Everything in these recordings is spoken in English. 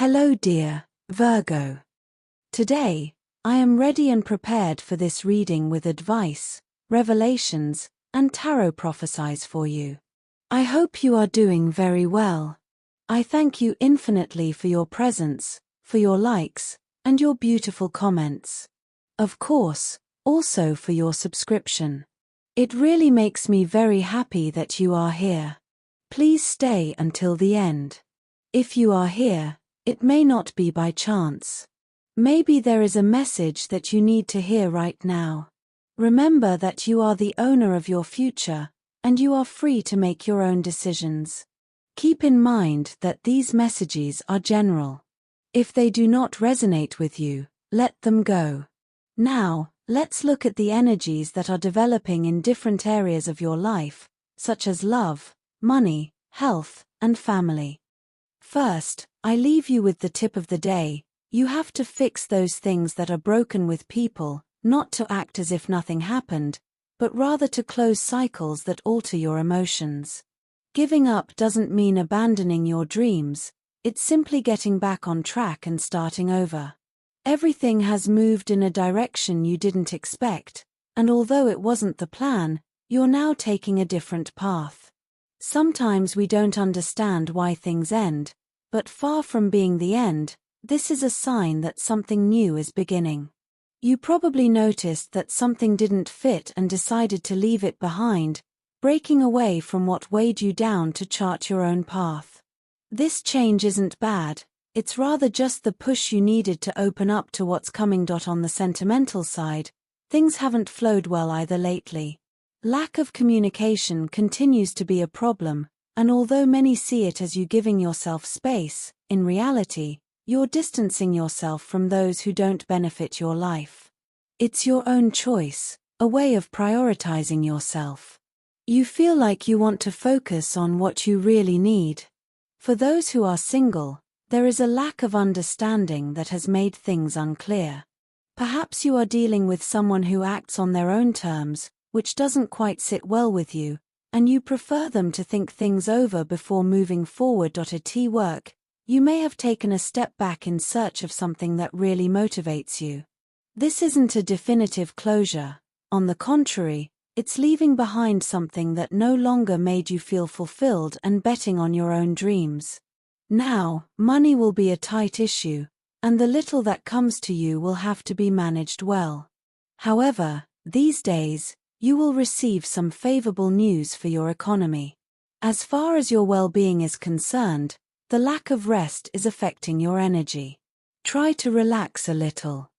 Hello dear Virgo. Today, I am ready and prepared for this reading with advice, revelations, and tarot prophecies for you. I hope you are doing very well. I thank you infinitely for your presence, for your likes, and your beautiful comments. Of course, also for your subscription. It really makes me very happy that you are here. Please stay until the end. If you are here, it may not be by chance. Maybe there is a message that you need to hear right now. Remember that you are the owner of your future, and you are free to make your own decisions. Keep in mind that these messages are general. If they do not resonate with you, let them go. Now, let's look at the energies that are developing in different areas of your life, such as love, money, health, and family. First, I leave you with the tip of the day. You have to fix those things that are broken with people, not to act as if nothing happened, but rather to close cycles that alter your emotions. Giving up doesn't mean abandoning your dreams, it's simply getting back on track and starting over. Everything has moved in a direction you didn't expect, and although it wasn't the plan, you're now taking a different path. Sometimes we don't understand why things end, but far from being the end, this is a sign that something new is beginning. You probably noticed that something didn't fit and decided to leave it behind, breaking away from what weighed you down to chart your own path. This change isn't bad, it's rather just the push you needed to open up to what's coming. On the sentimental side, things haven't flowed well either lately. Lack of communication continues to be a problem, and although many see it as you giving yourself space, in reality, you're distancing yourself from those who don't benefit your life. It's your own choice, a way of prioritizing yourself. You feel like you want to focus on what you really need. For those who are single, there is a lack of understanding that has made things unclear. Perhaps you are dealing with someone who acts on their own terms, which doesn't quite sit well with you, and you prefer them to think things over before moving forward. At work, you may have taken a step back in search of something that really motivates you. This isn't a definitive closure. On the contrary, it's leaving behind something that no longer made you feel fulfilled and betting on your own dreams. Now, money will be a tight issue, and the little that comes to you will have to be managed well. However, these days, you will receive some favorable news for your economy. As far as your well-being is concerned, the lack of rest is affecting your energy. Try to relax a little.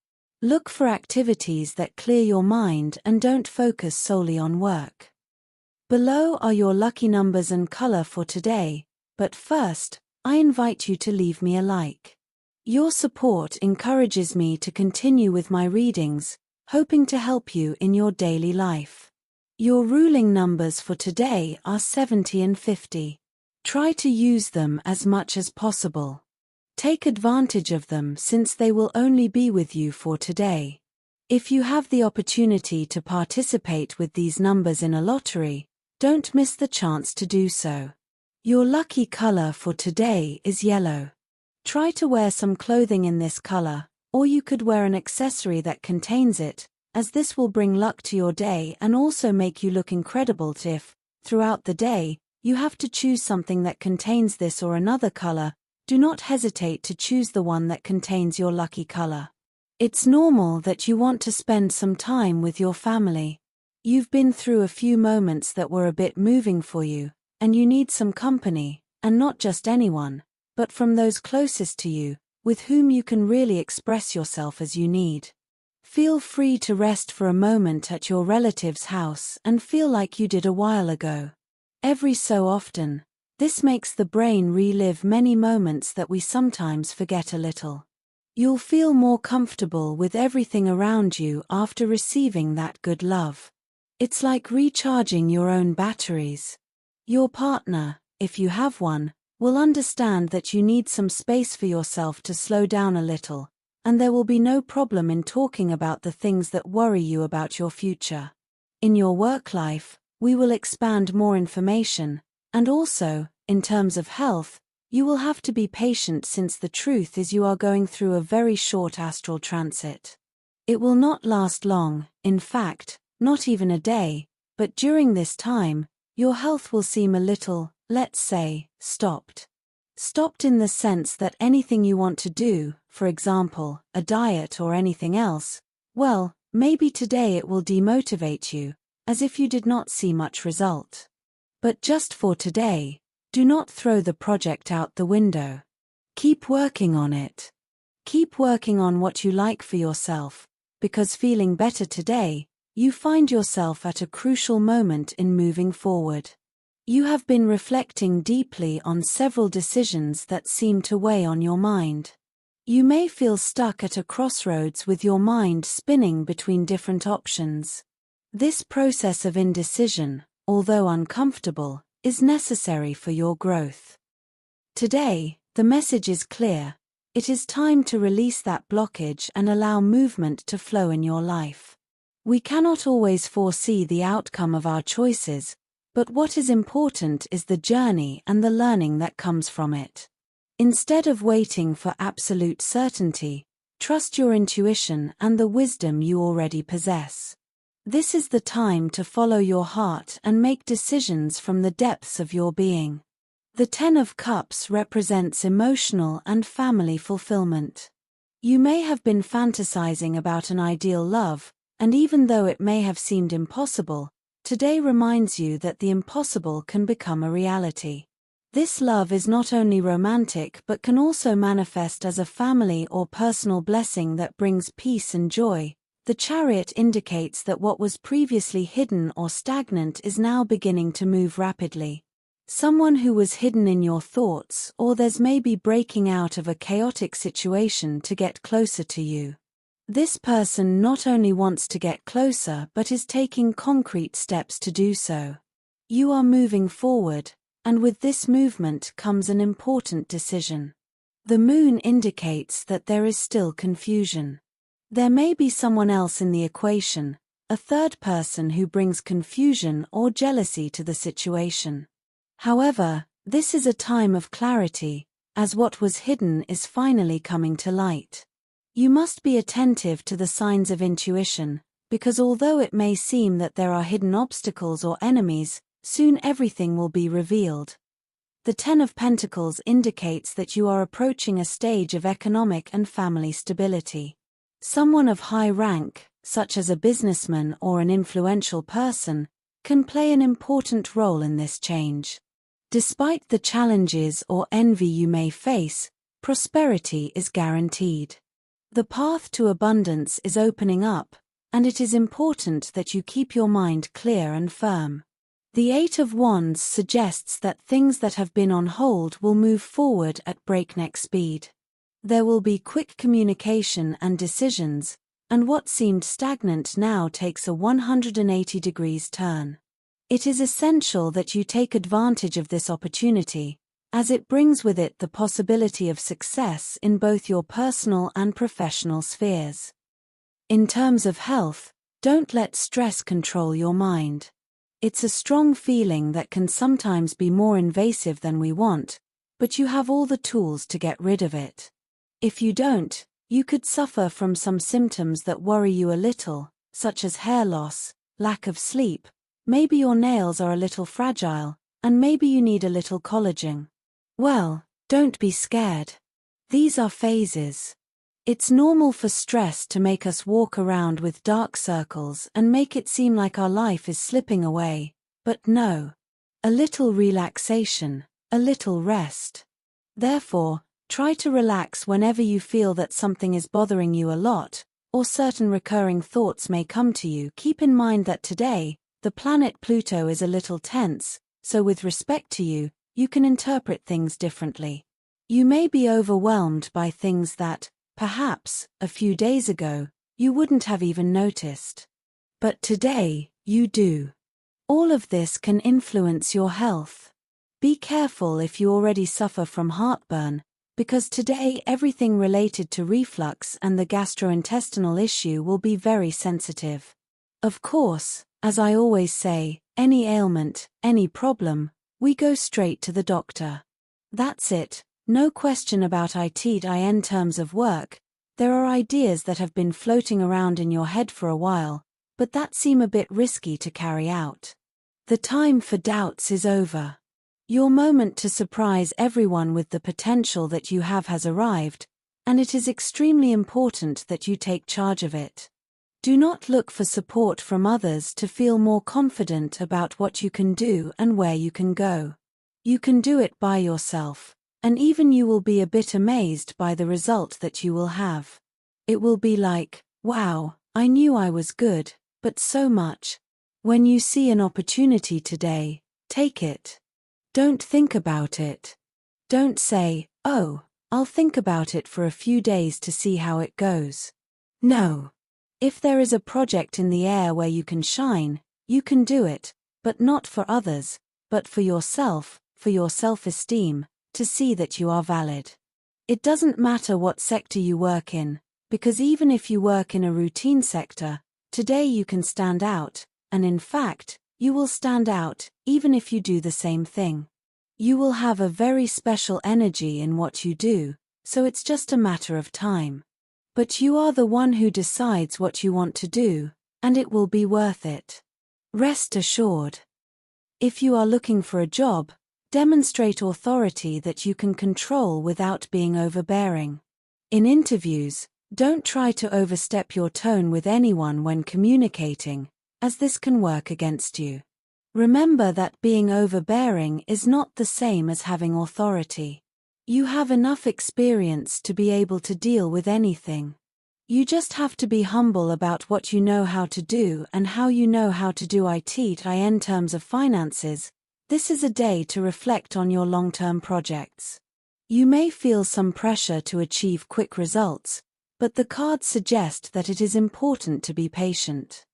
Look for activities that clear your mind and don't focus solely on work. Below are your lucky numbers and color for today, but first, I invite you to leave me a like. Your support encourages me to continue with my readings, hoping to help you in your daily life. Your ruling numbers for today are 70 and 50. Try to use them as much as possible. Take advantage of them since they will only be with you for today. If you have the opportunity to participate with these numbers in a lottery, don't miss the chance to do so. Your lucky color for today is yellow. Try to wear some clothing in this color, or you could wear an accessory that contains it, as this will bring luck to your day and also make you look incredible. If, throughout the day, you have to choose something that contains this or another color, do not hesitate to choose the one that contains your lucky color. It's normal that you want to spend some time with your family. You've been through a few moments that were a bit moving for you, and you need some company, and not just anyone, but from those closest to you, with whom you can really express yourself as you need. Feel free to rest for a moment at your relative's house and feel like you did a while ago. Every so often, this makes the brain relive many moments that we sometimes forget a little. You'll feel more comfortable with everything around you after receiving that good love. It's like recharging your own batteries. Your partner, if you have one, will understand that you need some space for yourself to slow down a little, and there will be no problem in talking about the things that worry you about your future. In your work life, we will expand more information, and also, in terms of health, you will have to be patient since the truth is you are going through a very short astral transit. It will not last long, in fact, not even a day, but during this time, your health will seem a little, let's say, stopped. Stopped in the sense that anything you want to do, for example, a diet or anything else, well, maybe today it will demotivate you, as if you did not see much result. But just for today, do not throw the project out the window. Keep working on it. Keep working on what you like for yourself, because feeling better today, you find yourself at a crucial moment in moving forward. You have been reflecting deeply on several decisions that seem to weigh on your mind. You may feel stuck at a crossroads with your mind spinning between different options. This process of indecision, although uncomfortable, is necessary for your growth. Today, the message is clear. It is time to release that blockage and allow movement to flow in your life. We cannot always foresee the outcome of our choices, but what is important is the journey and the learning that comes from it. Instead of waiting for absolute certainty, trust your intuition and the wisdom you already possess. This is the time to follow your heart and make decisions from the depths of your being. The Ten of Cups represents emotional and family fulfillment. You may have been fantasizing about an ideal love, and even though it may have seemed impossible, today reminds you that the impossible can become a reality. This love is not only romantic but can also manifest as a family or personal blessing that brings peace and joy. The Chariot indicates that what was previously hidden or stagnant is now beginning to move rapidly. Someone who was hidden in your thoughts or there's maybe breaking out of a chaotic situation to get closer to you. This person not only wants to get closer but is taking concrete steps to do so. You are moving forward, and with this movement comes an important decision. The Moon indicates that there is still confusion. There may be someone else in the equation, a third person who brings confusion or jealousy to the situation. However, this is a time of clarity, as what was hidden is finally coming to light. You must be attentive to the signs of intuition, because although it may seem that there are hidden obstacles or enemies, soon everything will be revealed. The Ten of Pentacles indicates that you are approaching a stage of economic and family stability. Someone of high rank, such as a businessman or an influential person, can play an important role in this change. Despite the challenges or envy you may face, prosperity is guaranteed. The path to abundance is opening up, and it is important that you keep your mind clear and firm. The Eight of Wands suggests that things that have been on hold will move forward at breakneck speed. There will be quick communication and decisions, and what seemed stagnant now takes a 180 degrees turn. It is essential that you take advantage of this opportunity, as it brings with it the possibility of success in both your personal and professional spheres. In terms of health, don't let stress control your mind. It's a strong feeling that can sometimes be more invasive than we want, but you have all the tools to get rid of it. If you don't, you could suffer from some symptoms that worry you a little, such as hair loss, lack of sleep, maybe your nails are a little fragile, and maybe you need a little collagen. Well, don't be scared. These are phases. It's normal for stress to make us walk around with dark circles and make it seem like our life is slipping away, but no. A little relaxation, a little rest. Therefore, try to relax whenever you feel that something is bothering you a lot, or certain recurring thoughts may come to you. Keep in mind that today, the planet Pluto is a little tense, so with respect to you, you can interpret things differently. You may be overwhelmed by things that, perhaps, a few days ago, you wouldn't have even noticed. But today, you do. All of this can influence your health. Be careful if you already suffer from heartburn, because today everything related to reflux and the gastrointestinal issue will be very sensitive. Of course, as I always say, any ailment, any problem, we go straight to the doctor. That's it, no question about it in terms of work. There are ideas that have been floating around in your head for a while, but that seem a bit risky to carry out. The time for doubts is over. Your moment to surprise everyone with the potential that you have has arrived, and it is extremely important that you take charge of it. Do not look for support from others to feel more confident about what you can do and where you can go. You can do it by yourself, and even you will be a bit amazed by the result that you will have. It will be like, wow, I knew I was good, but so much. When you see an opportunity today, take it. Don't think about it. Don't say, oh, I'll think about it for a few days to see how it goes. No. If there is a project in the air where you can shine, you can do it, but not for others, but for yourself, for your self-esteem, to see that you are valid. It doesn't matter what sector you work in, because even if you work in a routine sector, today you can stand out, and in fact, you will stand out, even if you do the same thing. You will have a very special energy in what you do, so it's just a matter of time. But you are the one who decides what you want to do, and it will be worth it. Rest assured. If you are looking for a job, demonstrate authority that you can control without being overbearing. In interviews, don't try to overstep your tone with anyone when communicating, as this can work against you. Remember that being overbearing is not the same as having authority. You have enough experience to be able to deal with anything. You just have to be humble about what you know how to do and how you know how to do it in terms of finances. This is a day to reflect on your long-term projects. You may feel some pressure to achieve quick results, but the cards suggest that it is important to be patient.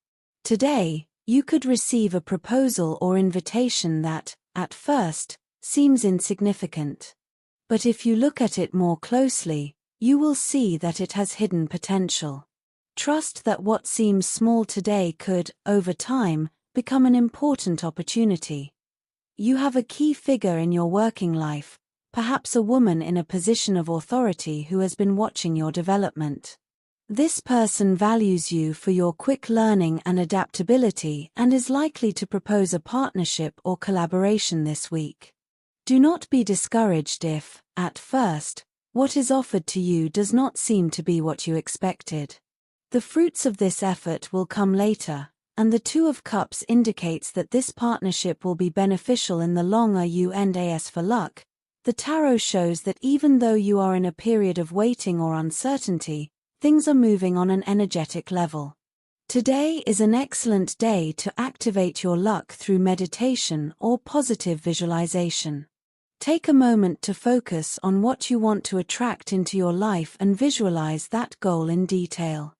Today, you could receive a proposal or invitation that, at first, seems insignificant. But if you look at it more closely, you will see that it has hidden potential. Trust that what seems small today could, over time, become an important opportunity. You have a key figure in your working life, perhaps a woman in a position of authority who has been watching your development. This person values you for your quick learning and adaptability and is likely to propose a partnership or collaboration this week. Do not be discouraged if, at first, what is offered to you does not seem to be what you expected. The fruits of this effort will come later, and the Two of Cups indicates that this partnership will be beneficial in the long run. As for luck, the tarot shows that even though you are in a period of waiting or uncertainty, things are moving on an energetic level. Today is an excellent day to activate your luck through meditation or positive visualization. Take a moment to focus on what you want to attract into your life and visualize that goal in detail.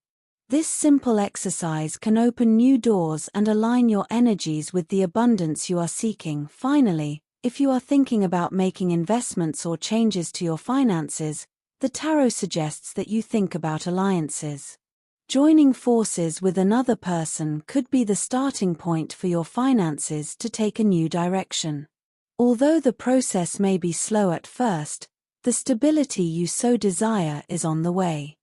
This simple exercise can open new doors and align your energies with the abundance you are seeking. Finally, if you are thinking about making investments or changes to your finances, the tarot suggests that you think about alliances. Joining forces with another person could be the starting point for your finances to take a new direction. Although the process may be slow at first, the stability you so desire is on the way.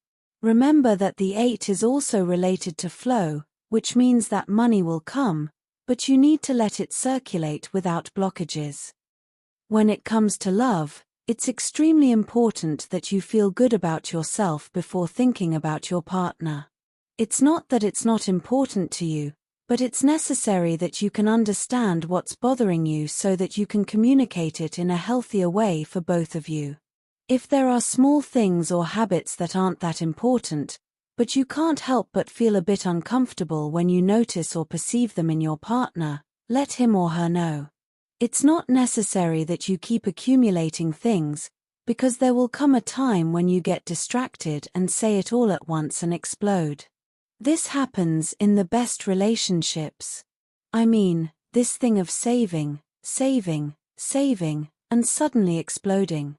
Remember that the 8 is also related to flow, which means that money will come, but you need to let it circulate without blockages. When it comes to love, it's extremely important that you feel good about yourself before thinking about your partner. It's not that it's not important to you, but it's necessary that you can understand what's bothering you so that you can communicate it in a healthier way for both of you. If there are small things or habits that aren't that important, but you can't help but feel a bit uncomfortable when you notice or perceive them in your partner, let him or her know. It's not necessary that you keep accumulating things, because there will come a time when you get distracted and say it all at once and explode. This happens in the best relationships. I mean, this thing of saving, and suddenly exploding.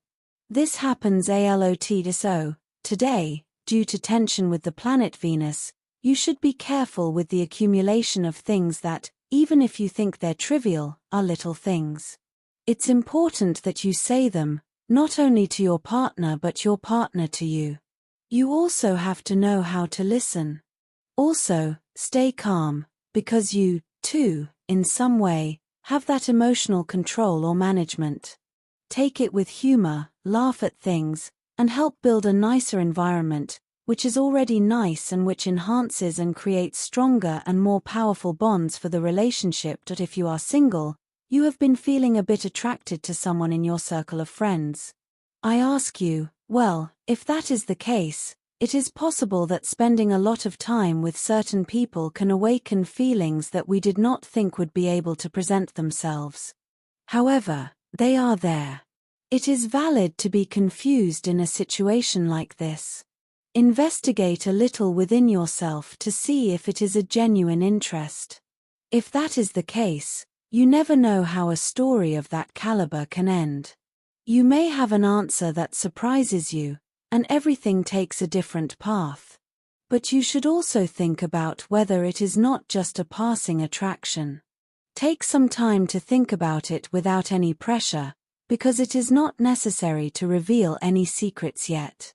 This happens a lot. So, today, due to tension with the planet Venus, you should be careful with the accumulation of things that, even if you think they're trivial, are little things. It's important that you say them, not only to your partner but your partner to you. You also have to know how to listen. Also, stay calm, because you, too, in some way, have that emotional control or management. Take it with humor, laugh at things, and help build a nicer environment, which is already nice and which enhances and creates stronger and more powerful bonds for the relationship. That if you are single, you have been feeling a bit attracted to someone in your circle of friends. I ask you, well, if that is the case, it is possible that spending a lot of time with certain people can awaken feelings that we did not think would be able to present themselves. However, they are there. It is valid to be confused in a situation like this. Investigate a little within yourself to see if it is a genuine interest. If that is the case, you never know how a story of that caliber can end. You may have an answer that surprises you, and everything takes a different path. But you should also think about whether it is not just a passing attraction. Take some time to think about it without any pressure, because it is not necessary to reveal any secrets yet.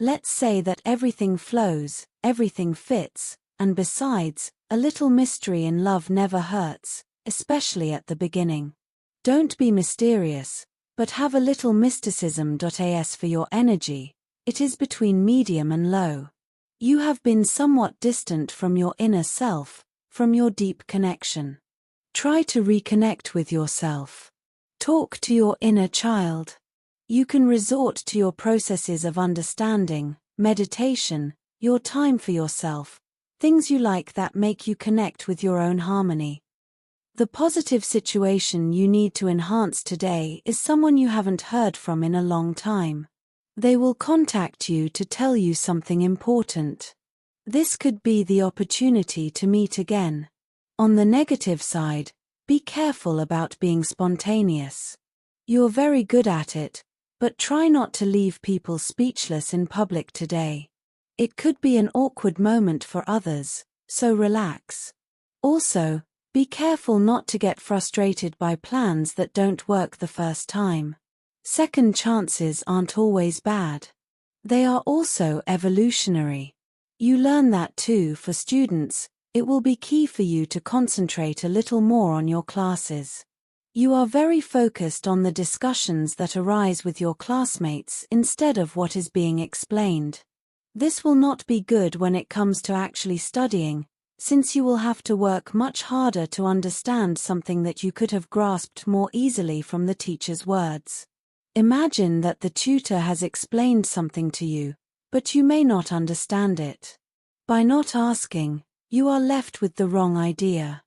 Let's say that everything flows, everything fits, and besides, a little mystery in love never hurts, especially at the beginning. Don't be mysterious, but have a little mysticism. As for your energy, it is between medium and low. You have been somewhat distant from your inner self, from your deep connection. Try to reconnect with yourself. Talk to your inner child. You can resort to your processes of understanding, meditation, your time for yourself, things you like that make you connect with your own harmony. The positive situation you need to enhance today is someone you haven't heard from in a long time. They will contact you to tell you something important. This could be the opportunity to meet again. On the negative side, be careful about being spontaneous. You're very good at it, but try not to leave people speechless in public today. It could be an awkward moment for others, so relax. Also, be careful not to get frustrated by plans that don't work the first time. Second chances aren't always bad. They are also evolutionary. You learn that too. For students, it will be key for you to concentrate a little more on your classes. You are very focused on the discussions that arise with your classmates instead of what is being explained. This will not be good when it comes to actually studying, since you will have to work much harder to understand something that you could have grasped more easily from the teacher's words. Imagine that the tutor has explained something to you, but you may not understand it. By not asking, you are left with the wrong idea.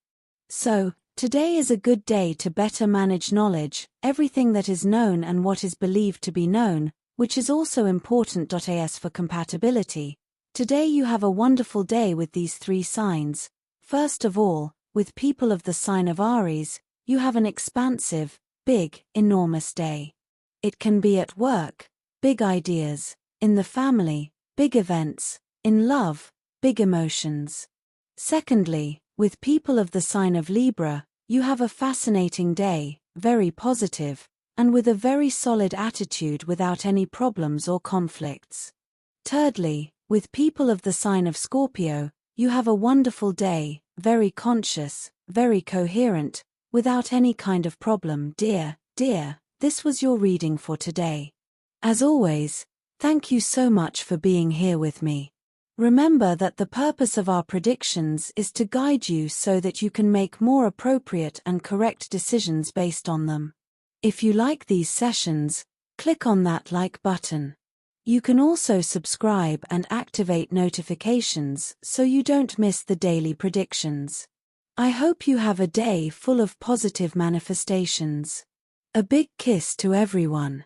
So, today is a good day to better manage knowledge, everything that is known and what is believed to be known, which is also important. As for compatibility, today you have a wonderful day with these three signs. First of all, with people of the sign of Aries, you have an expansive, big, enormous day. It can be at work, big ideas, in the family, big events, in love, big emotions. Secondly, with people of the sign of Libra, you have a fascinating day, very positive, and with a very solid attitude without any problems or conflicts. Thirdly, with people of the sign of Scorpio, you have a wonderful day, very conscious, very coherent, without any kind of problem. Dear, this was your reading for today. As always, thank you so much for being here with me. Remember that the purpose of our predictions is to guide you so that you can make more appropriate and correct decisions based on them. If you like these sessions, click on that like button. You can also subscribe and activate notifications so you don't miss the daily predictions. I hope you have a day full of positive manifestations. A big kiss to everyone.